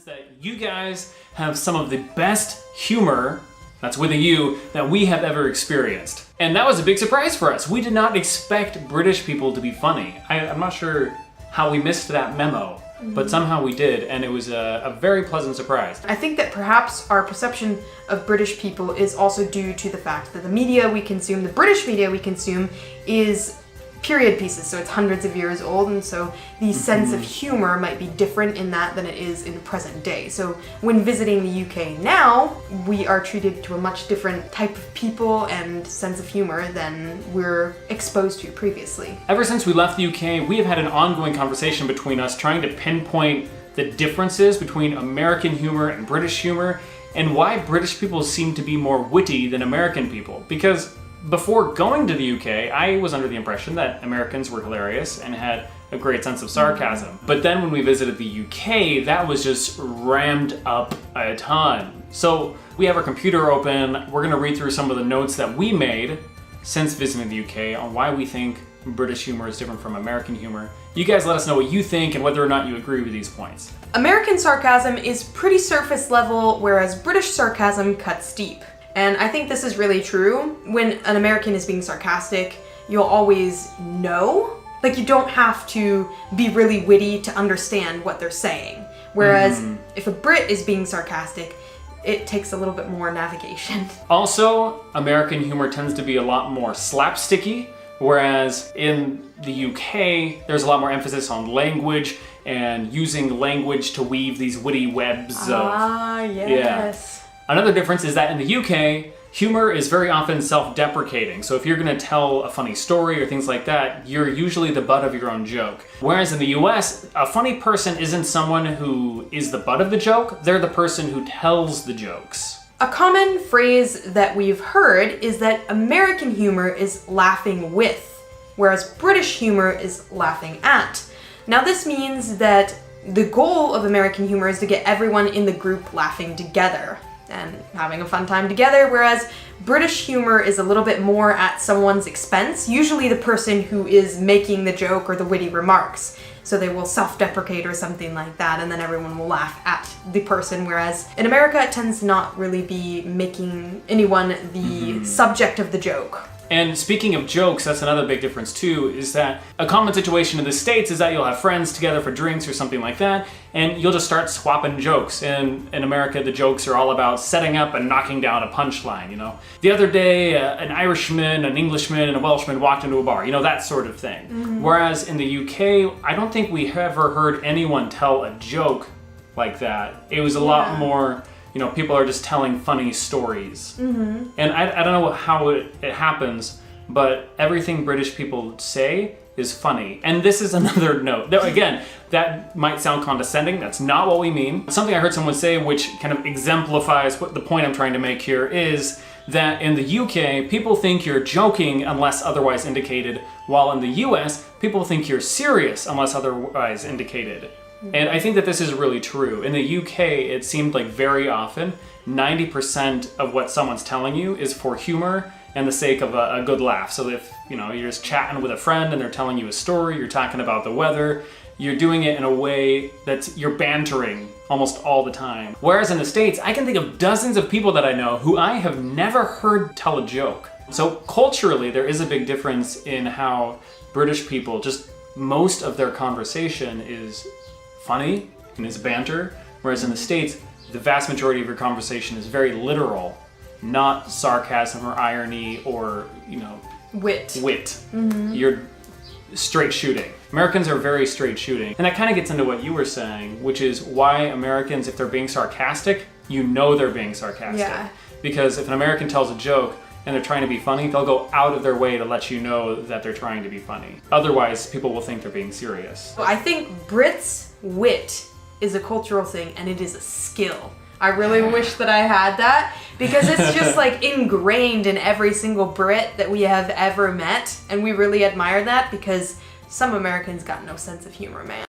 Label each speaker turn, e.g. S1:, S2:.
S1: That you guys have some of the best humor, that's with a U, that we have ever experienced. And that was a big surprise for us. We did not expect British people to be funny. I'm not sure how we missed that memo, but somehow we did, and it was a very pleasant surprise.
S2: I think that perhaps our perception of British people is also due to the fact that the media we consume, the British media we consume, is period pieces, so it's hundreds of years old, and so the sense of humor might be different in that than it is in the present day. So when visiting the UK now, we are treated to a much different type of people and sense of humor than we're exposed to previously.
S1: Ever since we left the UK, we have had an ongoing conversation between us trying to pinpoint the differences between American humor and British humor, and why British people seem to be more witty than American people. Because before going to the UK, I was under the impression that Americans were hilarious and had a great sense of sarcasm. But then when we visited the UK, that was just rammed up a ton. So we have our computer open, we're gonna read through some of the notes that we made since visiting the UK on why we think British humor is different from American humor. You guys let us know what you think and whether or not you agree with these points.
S2: American sarcasm is pretty surface level, whereas British sarcasm cuts deep. And I think this is really true. When an American is being sarcastic, you'll always know. Like, you don't have to be really witty to understand what they're saying. Whereas if a Brit is being sarcastic, it takes a little bit more navigation.
S1: Also, American humor tends to be a lot more slapsticky, whereas in the UK, there's a lot more emphasis on language and using language to weave these witty webs of...
S2: Yes.
S1: Another difference is that in the UK, humor is very often self-deprecating. So if you're gonna tell a funny story or things like that, you're usually the butt of your own joke. Whereas in the US, a funny person isn't someone who is the butt of the joke, they're the person who tells the jokes.
S2: A common phrase that we've heard is that American humor is laughing with, whereas British humor is laughing at. Now this means that the goal of American humor is to get everyone in the group laughing together and having a fun time together, whereas British humor is a little bit more at someone's expense, usually the person who is making the joke or the witty remarks. So they will self-deprecate or something like that, and then everyone will laugh at the person, whereas in America it tends to not really be making anyone the subject of the joke.
S1: And speaking of jokes, that's another big difference too, is that a common situation in the States is that you'll have friends together for drinks or something like that, and you'll just start swapping jokes. And in America, the jokes are all about setting up and knocking down a punchline, you know? The other day, an Irishman, an Englishman, and a Welshman walked into a bar, you know, that sort of thing. Whereas in the UK, I don't think we ever heard anyone tell a joke like that. It was a lot more... You know, people are just telling funny stories. And I don't know how it happens, but everything British people say is funny. And this is another note. Now, again, that might sound condescending. That's not what we mean. Something I heard someone say, which kind of exemplifies what the point I'm trying to make here, is that in the UK, people think you're joking unless otherwise indicated, while in the US, people think you're serious unless otherwise indicated. And I think that this is really true. In the UK, it seemed like very often, 90% of what someone's telling you is for humor and the sake of a good laugh. So if, you know, you're just chatting with a friend and they're telling you a story, you're talking about the weather, you're doing it in a way that you're bantering almost all the time. Whereas in the States, I can think of dozens of people that I know who I have never heard tell a joke. So culturally, there is a big difference in how British people, just most of their conversation is funny and is banter, whereas in the States, the vast majority of your conversation is very literal, not sarcasm or irony or, you know, wit. You're straight shooting. Americans are very straight shooting. And that kind of gets into what you were saying, which is why Americans, if they're being sarcastic, you know they're being sarcastic. Because if an American tells a joke and they're trying to be funny, they'll go out of their way to let you know that they're trying to be funny. Otherwise, people will think they're being serious.
S2: I think Brits' wit is a cultural thing, and it is a skill. I really wish that I had that, because it's just like ingrained in every single Brit that we have ever met, and we really admire that, because some Americans got no sense of humor, man.